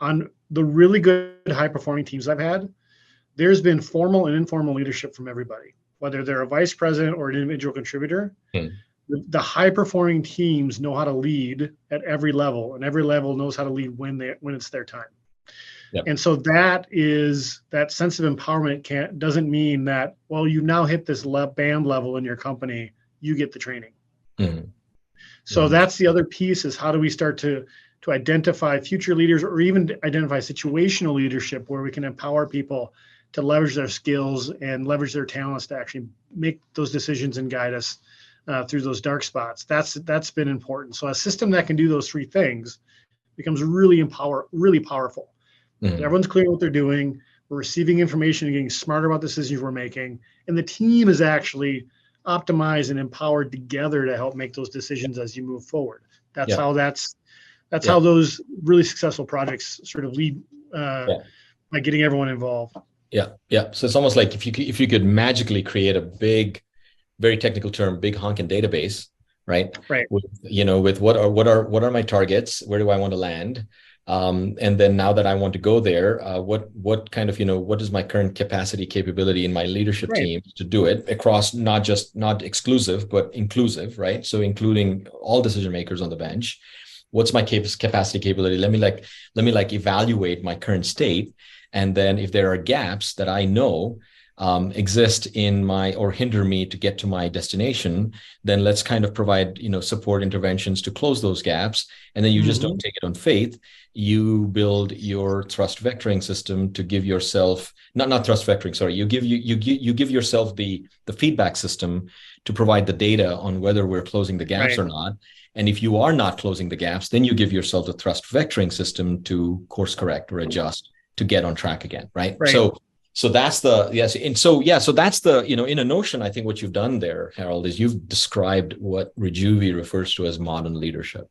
on the really good high performing teams I've had, there's been formal and informal leadership from everybody, whether they're a vice president or an individual contributor. The high performing teams know how to lead at every level, and every level knows how to lead when it's their time. Yep. And so that sense of empowerment doesn't mean that, well, you now hit this band level in your company, you get the training. So that's the other piece, is how do we start to identify future leaders, or even identify situational leadership where we can empower people to leverage their skills and leverage their talents to actually make those decisions and guide us through those dark spots. That's been important. So a system that can do those three things becomes really powerful. Everyone's clear what they're doing. We're receiving information and getting smarter about the decisions we're making. And the team is actually optimized and empowered together to help make those decisions as you move forward. That's how how those really successful projects sort of lead by getting everyone involved. Yeah. So it's almost like if you could magically create a big, very technical term, big honking database, right? Right. With what are my targets? Where do I want to land? And then now that I want to go there, what kind of, what is my current capacity, capability in my leadership team to do it across not exclusive, but inclusive, right? So including all decision makers on the bench. What's my capacity, capability? Let me evaluate my current state. And then if there are gaps that I know exist in or hinder me to get to my destination, then let's kind of provide, support interventions to close those gaps. And then you just don't take it on faith. You build your thrust vectoring system to give yourself, not thrust vectoring, sorry. You give yourself the feedback system to provide the data on whether we're closing the gaps or not. And if you are not closing the gaps, then you give yourself the thrust vectoring system to course correct or adjust to get on track again, right? So that's so that's the, in a notion, I think what you've done there, Harold, is you've described what Rejuvi refers to as modern leadership.